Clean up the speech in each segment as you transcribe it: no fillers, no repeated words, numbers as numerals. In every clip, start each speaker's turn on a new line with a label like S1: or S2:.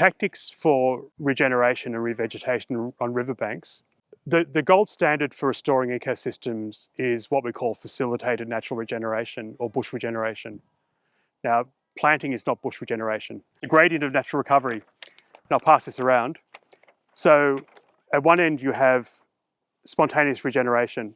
S1: tactics for regeneration and revegetation on riverbanks, the gold standard for restoring ecosystems is what we call facilitated natural regeneration or bush regeneration. Now, planting is not bush regeneration. The gradient of natural recovery, and I'll pass this around. So at one end you have spontaneous regeneration,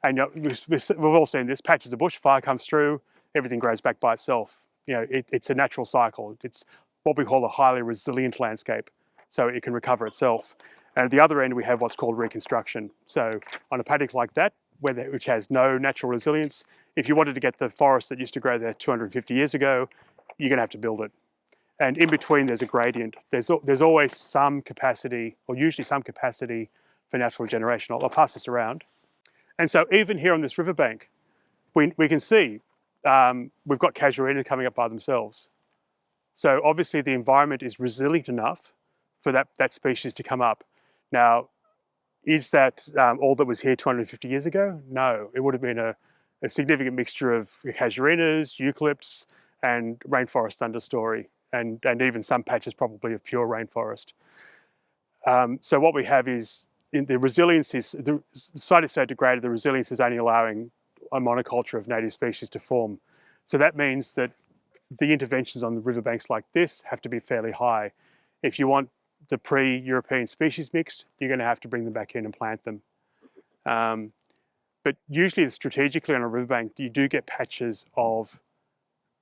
S1: and we've all seen this: patches of bush, fire comes through, everything grows back by itself. It's a natural cycle. It's what we call a highly resilient landscape, so it can recover itself. And at the other end we have what's called reconstruction. So on a paddock like that, which has no natural resilience, if you wanted to get the forest that used to grow there 250 years ago, you're going to have to build it. And in between there's a gradient. There's always some capacity, or usually some capacity, for natural regeneration. I'll pass this around. And so even here on this riverbank, we can see we've got casuarinas coming up by themselves. So obviously the environment is resilient enough for that species to come up. Now, is that all that was here 250 years ago? No, it would have been a significant mixture of casuarinas, eucalypts, and rainforest understory, and even some patches probably of pure rainforest. So what we have is, the resilience is, the site is so degraded, the resilience is only allowing a monoculture of native species to form. So that means that the interventions on the riverbanks like this have to be fairly high. If you want the pre-European species mix, you're going to have to bring them back in and plant them. But usually strategically on a riverbank, you do get patches of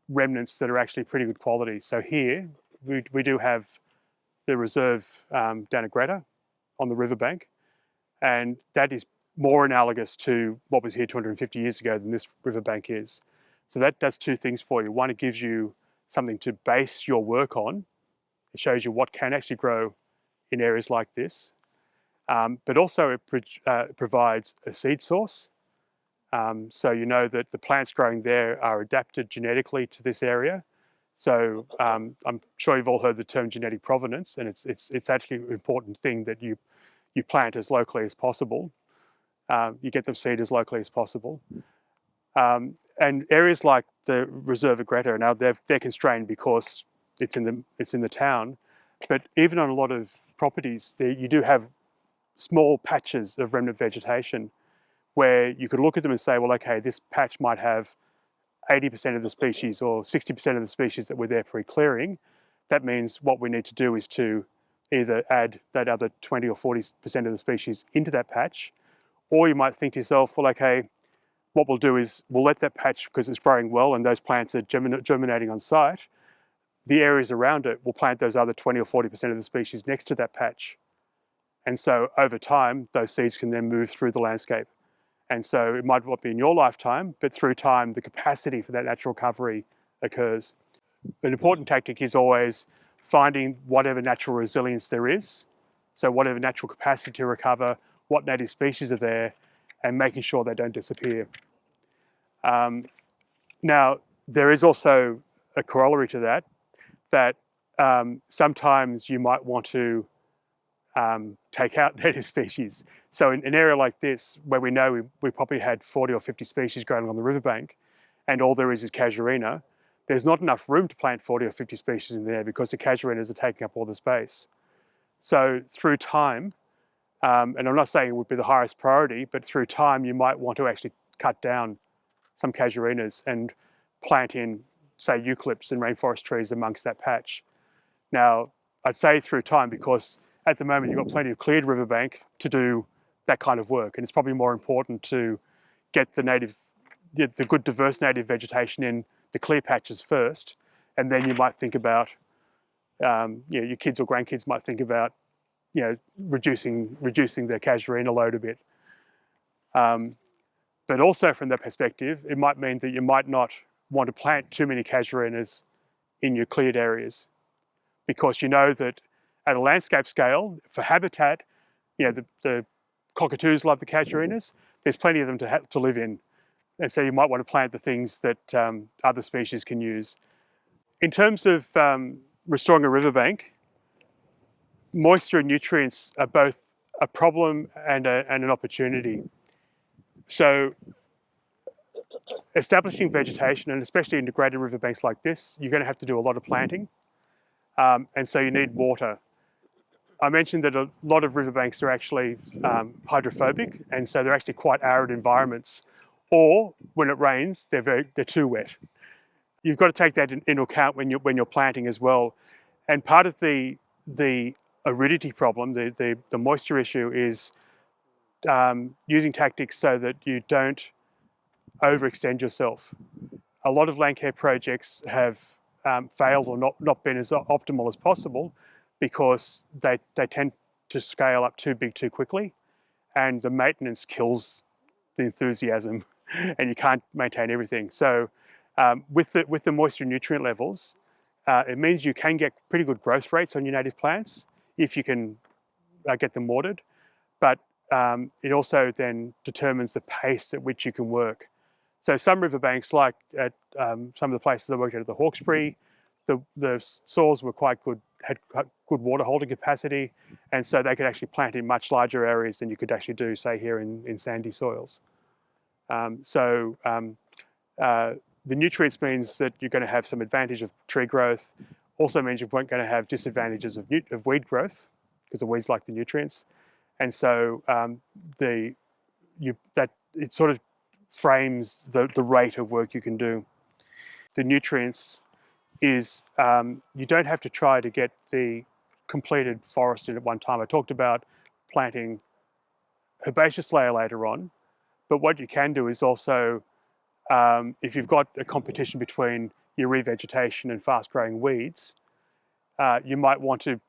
S1: remnants that are actually pretty good quality. So here, we do have the reserve down at Greta on the riverbank, and that is more analogous to what was here 250 years ago than this riverbank is. So that does two things for you. One, it gives you something to base your work on. It shows you what can actually grow in areas like this. But also it provides a seed source. So you know that the plants growing there are adapted genetically to this area. So I'm sure you've all heard the term genetic provenance, and it's actually an important thing that you plant as locally as possible. You get them seed as locally as possible. And areas like the reserve of Greta, now they're constrained because it's in the town. But even on a lot of properties, you do have small patches of remnant vegetation where you could look at them and say, well, okay, this patch might have 80% of the species or 60% of the species that were there pre-clearing. That means what we need to do is to either add that other 20 or 40% of the species into that patch, or you might think to yourself, well, okay, what we'll do is we'll let that patch, because it's growing well and those plants are germinating on site, the areas around it, we'll plant those other 20 or 40% of the species next to that patch. And so over time, those seeds can then move through the landscape. And so it might not be in your lifetime, but through time, the capacity for that natural recovery occurs. An important tactic is always finding whatever natural resilience there is. So whatever natural capacity to recover, what native species are there, and making sure they don't disappear. Now, there is also a corollary to that sometimes you might want to take out native species. So in an area like this, where we know we probably had 40 or 50 species growing on the riverbank, and all there is casuarina, there's not enough room to plant 40 or 50 species in there because the casuarinas are taking up all the space. So through time, and I'm not saying it would be the highest priority, but through time you might want to actually cut down some casuarinas and plant in, say, eucalypts and rainforest trees amongst that patch. Now, I'd say through time because at the moment you've got plenty of cleared riverbank to do that kind of work, and it's probably more important to get the good diverse native vegetation in the clear patches first, and then you might think about, your kids or grandkids might think about, reducing their casuarina load a bit. But also from that perspective, it might mean that you might not want to plant too many casuarinas in your cleared areas, because you know that at a landscape scale, for habitat, the cockatoos love the casuarinas. There's plenty of them to live in. And so you might want to plant the things that other species can use. In terms of restoring a riverbank, moisture and nutrients are both a problem and an opportunity. So establishing vegetation, and especially in degraded riverbanks like this, you're going to have to do a lot of planting. and so you need water. I mentioned that a lot of riverbanks are actually hydrophobic, and so they're actually quite arid environments. Or when it rains, they're too wet. You've got to take that into account when you're planting as well. And part of the aridity problem, the moisture issue, is using tactics so that you don't overextend yourself. A lot of Landcare projects have failed or not been as optimal as possible because they tend to scale up too big too quickly, and the maintenance kills the enthusiasm, and you can't maintain everything. So with the moisture and nutrient levels, it means you can get pretty good growth rates on your native plants if you can get them watered, but it also then determines the pace at which you can work. So some riverbanks, like at some of the places I worked at the Hawkesbury, the soils were quite good, had good water holding capacity, and so they could actually plant in much larger areas than you could actually do, say, here in sandy soils. The nutrients means that you're going to have some advantage of tree growth. Also means you're going to have disadvantages of weed growth, because the weeds like the nutrients, and so it sort of frames the rate of work you can do. The nutrients is you don't have to try to get the completed forest in at one time. I talked about planting herbaceous layer later on, but what you can do is also, if you've got a competition between your revegetation and fast-growing weeds, you might want to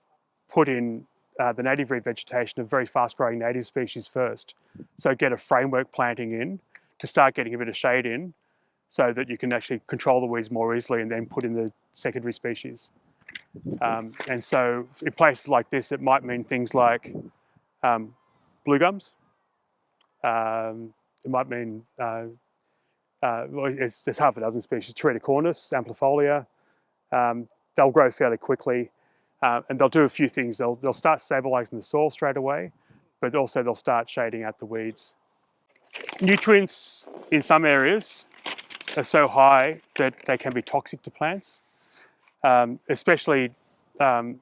S1: put in the native revegetation of very fast-growing native species first. So get a framework planting in to start getting a bit of shade in, so that you can actually control the weeds more easily, and then put in the secondary species. And so in places like this, it might mean things like blue gums. It might mean there's half a dozen species: Tereticornis, amplifolia. They'll grow fairly quickly, and they'll do a few things. They'll start stabilizing the soil straight away, but also they'll start shading out the weeds. Nutrients in some areas are so high that they can be toxic to plants, especially in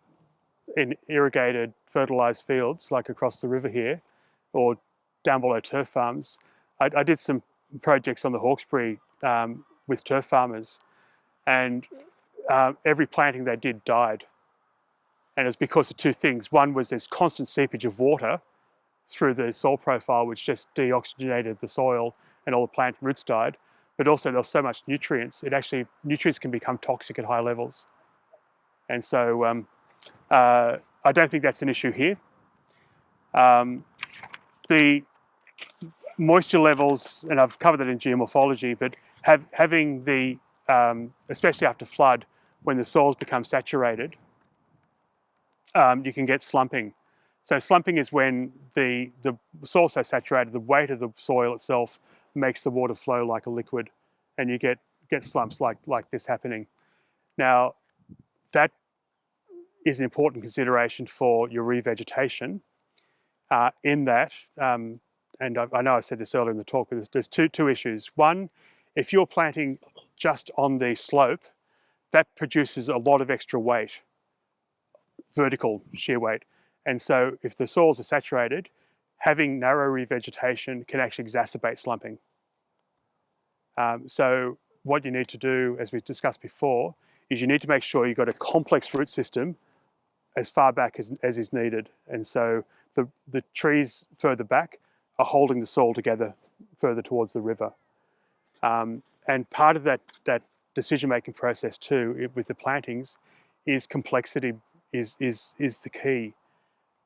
S1: irrigated, fertilized fields like across the river here, or down below turf farms. I did some projects on the Hawkesbury with turf farmers, and every planting they did died. And it's because of two things. One was there's constant seepage of water through the soil profile, which just deoxygenated the soil, and all the plant roots died. But also there's so much nutrients, nutrients can become toxic at high levels. And so I don't think that's an issue here. The moisture levels, and I've covered that in geomorphology, but having the, especially after flood, when the soils become saturated, you can get slumping. So slumping is when the soil's so saturated, the weight of the soil itself makes the water flow like a liquid, and you get slumps like this happening. Now, that is an important consideration for your revegetation, in that, and I know I said this earlier in the talk, but there's two issues. One, if you're planting just on the slope, that produces a lot of extra weight, vertical shear weight. And so if the soils are saturated, having narrow revegetation can actually exacerbate slumping. So what you need to do, as we discussed before, is you need to make sure you've got a complex root system as far back as is needed. And so the trees further back are holding the soil together further towards the river. And part of that decision-making process too, with the plantings, is complexity is the key.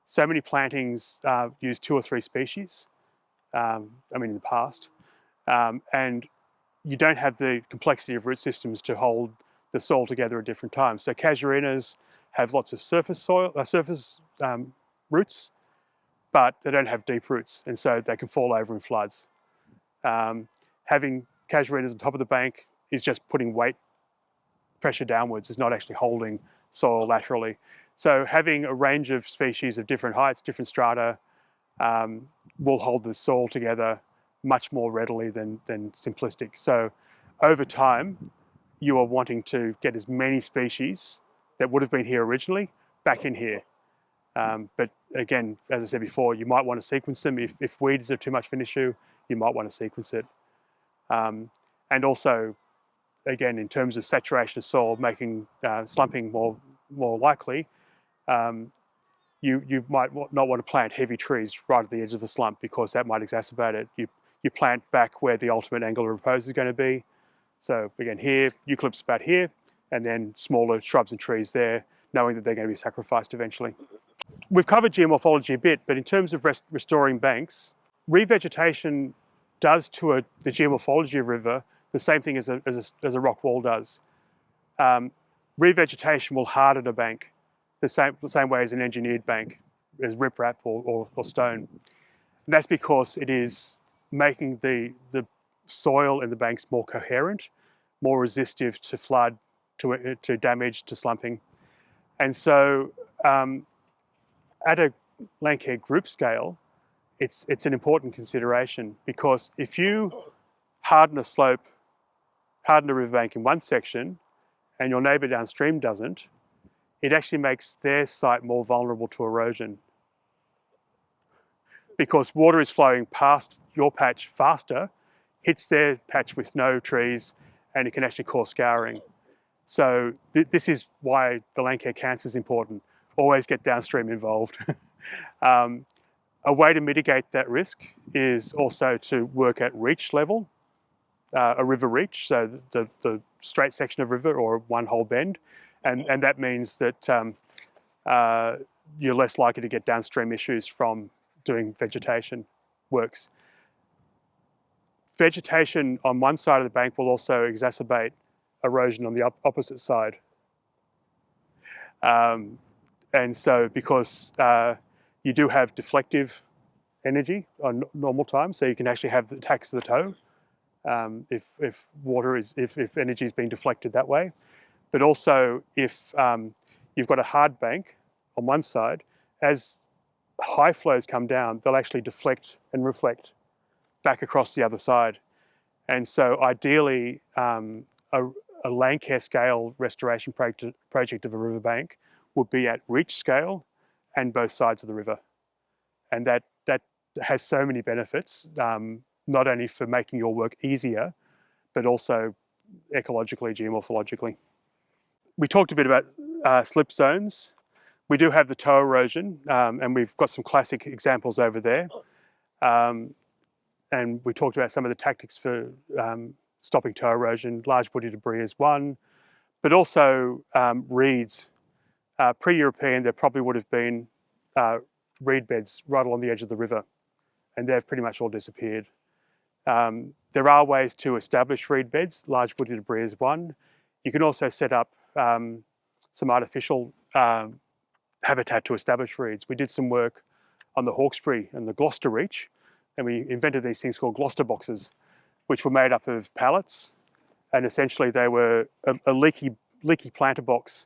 S1: So many plantings use 2 or 3 species, in the past, and you don't have the complexity of root systems to hold the soil together at different times. So casuarinas have lots of surface roots, but they don't have deep roots, and so they can fall over in floods. Having casuarinas on top of the bank is just putting weight pressure downwards. It's not actually holding soil laterally. So having a range of species of different heights, different strata, will hold the soil together much more readily than simplistic. So over time, you are wanting to get as many species that would have been here originally back in here. But again, as I said before, you might want to sequence them. If weeds are too much of an issue, you might want to sequence it. And also, again, in terms of saturation of soil, making slumping more likely, you might not want to plant heavy trees right at the edge of a slump because that might exacerbate it. You plant back where the ultimate angle of repose is going to be. So again, here, eucalyptus about here, and then smaller shrubs and trees there, knowing that they're going to be sacrificed eventually. We've covered geomorphology a bit, but in terms of restoring banks, revegetation does to the geomorphology of a river the same thing as a rock wall does. Revegetation will harden a bank the same way as an engineered bank, as riprap or stone. And that's because it is making the soil in the banks more coherent, more resistive to flood, to damage, to slumping. And so at a Landcare group scale, it's an important consideration, because if you harden a slope, harden a riverbank in one section, and your neighbour downstream doesn't, it actually makes their site more vulnerable to erosion, because water is flowing past your patch faster, hits their patch with no trees, and it can actually cause scouring. So this is why the Landcare cancer is important. Always get downstream involved. A way to mitigate that risk is also to work at reach level, a river reach, so the straight section of river or one whole bend, and that means that you're less likely to get downstream issues from doing vegetation works. Vegetation on one side of the bank will also exacerbate erosion on the opposite side. And so because you do have deflective energy on normal time, so you can actually have the attacks of the toe if energy is being deflected that way. But also if you've got a hard bank on one side, as high flows come down, they'll actually deflect and reflect back across the other side. And so ideally, a Landcare scale restoration project of a riverbank would be at reach scale and both sides of the river. And that has so many benefits, not only for making your work easier, but also ecologically, geomorphologically. We talked a bit about slip zones. We do have the toe erosion, and we've got some classic examples over there. And we talked about some of the tactics for stopping toe erosion. Large woody debris is one, but also reeds. Pre-European, there probably would have been reed beds right along the edge of the river, and they've pretty much all disappeared. There are ways to establish reed beds. Large woody debris is one. You can also set up some artificial habitat to establish reeds. We did some work on the Hawkesbury and the Gloucester Reach, and we invented these things called Gloucester Boxes, which were made up of pallets, and essentially they were a leaky planter box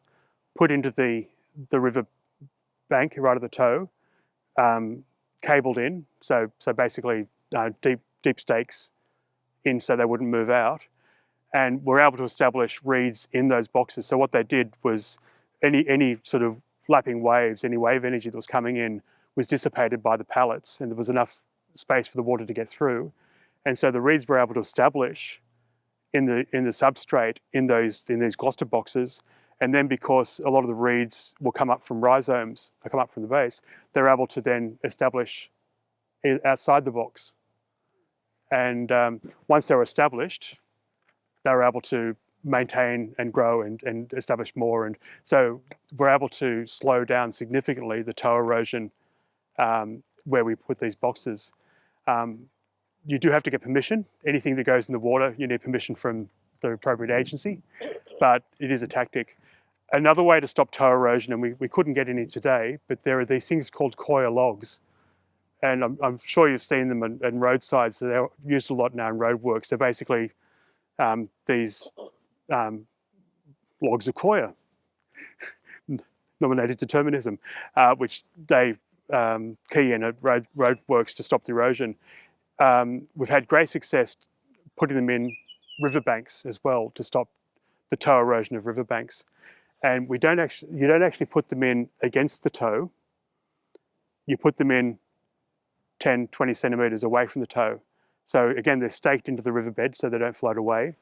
S1: put into the river bank right at the toe, cabled in, so basically deep stakes in so they wouldn't move out, and we're able to establish reeds in those boxes. So what they did was any sort of lapping waves, any wave energy that was coming in was dissipated by the pallets, and there was enough space for the water to get through. And so the reeds were able to establish in the substrate in these Gloucester boxes. And then because a lot of the reeds will come up from rhizomes, they come up from the base, they're able to then establish outside the box. And once they were established, they were able to maintain and grow and establish more. And so we're able to slow down significantly the toe erosion where we put these boxes. You do have to get permission. Anything that goes in the water, you need permission from the appropriate agency, but it is a tactic. Another way to stop toe erosion, and we couldn't get any today, but there are these things called coir logs. And I'm sure you've seen them on roadsides. They're used a lot now in road work. So basically, these logs of coir, nominated determinism, which they key in at road works to stop the erosion. We've had great success putting them in riverbanks as well to stop the toe erosion of riverbanks. And you don't actually put them in against the toe. You put them in 10, 20 centimeters away from the toe. So again, they're staked into the riverbed so they don't float away.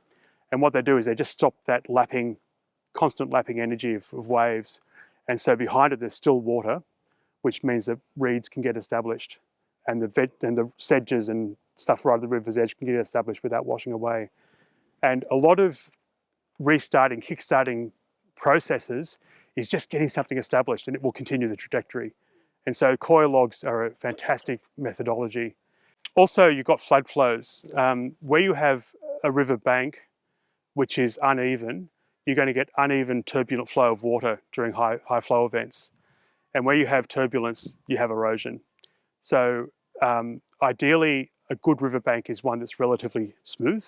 S1: And what they do is they just stop that lapping, constant lapping energy of waves. And so behind it, there's still water, which means that reeds can get established, and the sedges and stuff right at the river's edge can get established without washing away. And a lot of restarting, kickstarting processes is just getting something established, and it will continue the trajectory. And so coir logs are a fantastic methodology. Also, you've got flood flows. Where you have a river bank which is uneven, you're going to get uneven turbulent flow of water during high flow events. And where you have turbulence, you have erosion. So ideally, a good riverbank is one that's relatively smooth,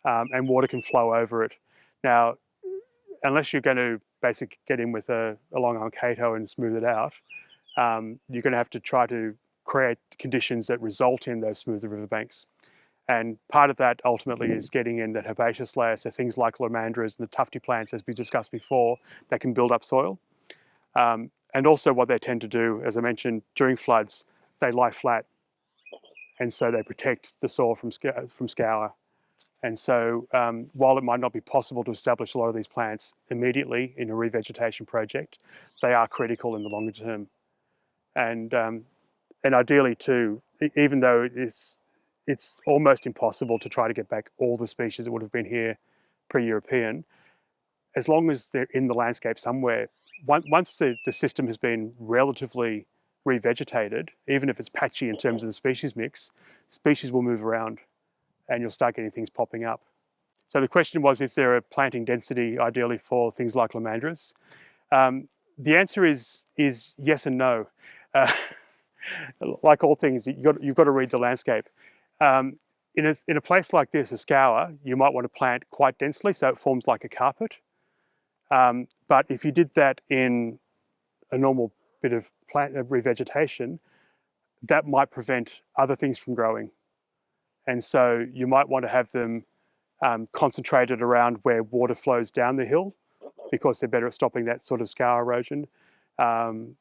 S1: and water can flow over it. Now, unless you're going to basically get in with a long arm Cato and smooth it out, you're going to have to try to create conditions that result in those smoother riverbanks. And part of that ultimately is getting in that herbaceous layer, so things like lomandras and the tufty plants, as we discussed before, that can build up soil. And also what they tend to do, as I mentioned, during floods, they lie flat. And so they protect the soil from scour. And so while it might not be possible to establish a lot of these plants immediately in a revegetation project, they are critical in the longer term. And ideally too, even though it's almost impossible to try to get back all the species that would have been here pre-European, as long as they're in the landscape somewhere, once the system has been relatively revegetated, even if it's patchy in terms of the species mix, species will move around and you'll start getting things popping up. So the question was, is there a planting density ideally for things like lomandras? The answer is yes and no. Like all things, you've got to read the landscape. In a place like this, a scour, you might want to plant quite densely so it forms like a carpet. But if you did that in a normal bit of revegetation, that might prevent other things from growing. And so you might want to have them concentrated around where water flows down the hill, because they're better at stopping that sort of scour erosion,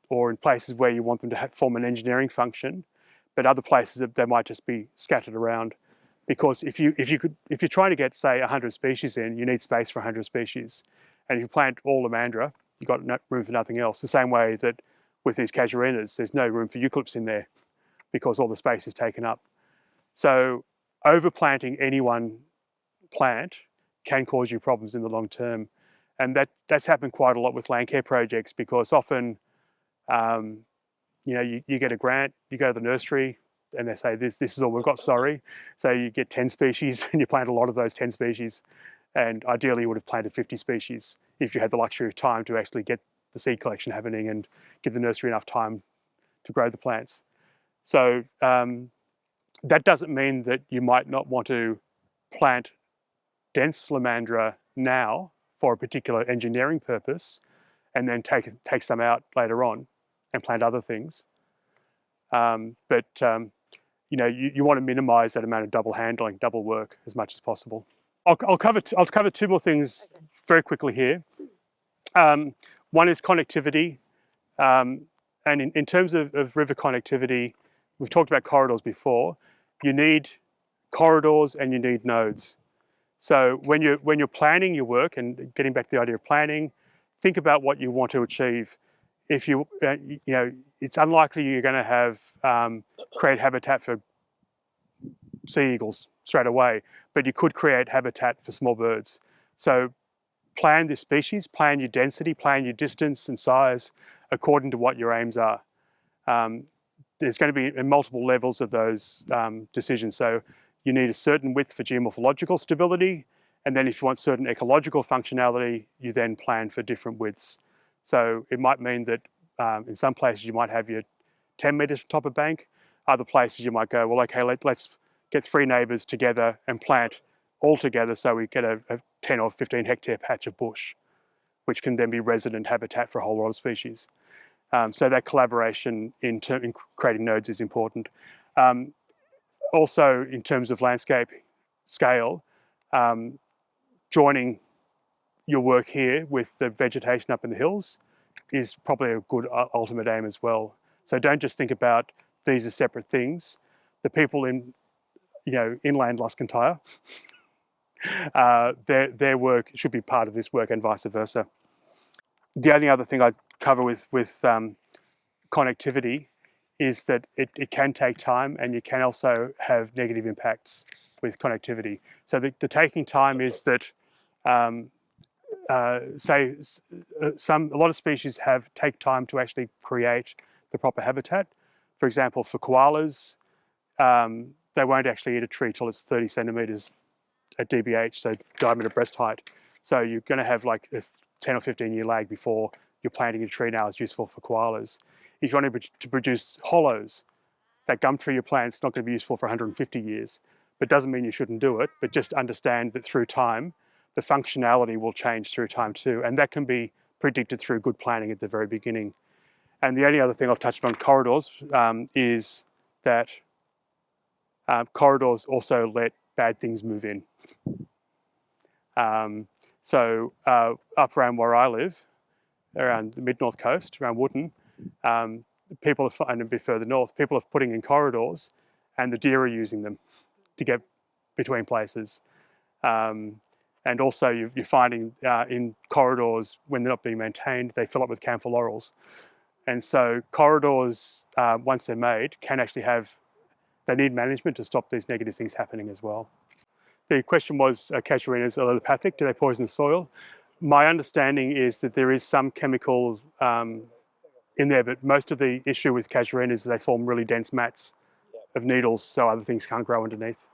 S1: or in places where you want them to form an engineering function. But other places, they might just be scattered around, because if you're trying to get, say, 100 species in, you need space for 100 species. And if you plant all lomandra, you've got room for nothing else. The same way that with these casuarinas, there's no room for eucalypts in there because all the space is taken up. So overplanting any one plant can cause you problems in the long term. And that's happened quite a lot with Landcare projects, because often, you get a grant, you go to the nursery, and they say, this is all we've got, sorry. So you get 10 species and you plant a lot of those 10 species. And ideally you would have planted 50 species if you had the luxury of time to actually get the seed collection happening and give the nursery enough time to grow the plants. So that doesn't mean that you might not want to plant dense lomandra now for a particular engineering purpose, and then take some out later on and plant other things. But you want to minimise that amount of double handling, double work as much as possible. I'll cover two more things very quickly here. One is connectivity, and in terms of river connectivity, we've talked about corridors before. You need corridors and you need nodes. So when you're planning your work, and getting back to the idea of planning, think about what you want to achieve. If it's unlikely you're going to have create habitat for sea eagles straight away, but you could create habitat for small birds. So plan the species, plan your density, plan your distance and size according to what your aims are. There's going to be multiple levels of those decisions. So you need a certain width for geomorphological stability, and then if you want certain ecological functionality, you then plan for different widths. So it might mean that in some places you might have your 10 meters top of bank. Other places you might go, well, okay, let's get 3 neighbours together and plant all together so we get a 10 or 15 hectare patch of bush, which can then be resident habitat for a whole lot of species. So that collaboration in creating nodes is important. Also, in terms of landscape scale, joining your work here with the vegetation up in the hills is probably a good ultimate aim as well. So don't just think about these as separate things. The people in, inland Luscantire, their work should be part of this work and vice versa. The only other thing I'd cover with connectivity is that it can take time, and you can also have negative impacts with connectivity. So the taking time is that, a lot of species take time to actually create the proper habitat. For example, for koalas, they won't actually eat a tree till it's 30 centimeters at DBH, so diameter breast height. So you're going to have like a 10 or 15 year lag before you're planting a tree now is useful for koalas. If you want to produce hollows, that gum tree you plant is not going to be useful for 150 years. But doesn't mean you shouldn't do it, but just understand that through time, the functionality will change through time too. And that can be predicted through good planning at the very beginning. And the only other thing I've touched on corridors is that corridors also let bad things move in. So up around where I live, around the mid-north coast, around Wootton, people are, and a bit further north, people are putting in corridors, and the deer are using them to get between places. And also you're finding in corridors, when they're not being maintained, they fill up with camphor laurels. And so corridors, once they're made, can actually they need management to stop these negative things happening as well. The question was, casuarinas are allelopathic, do they poison the soil? My understanding is that there is some chemical in there, but most of the issue with casuarinas is they form really dense mats of needles, so other things can't grow underneath.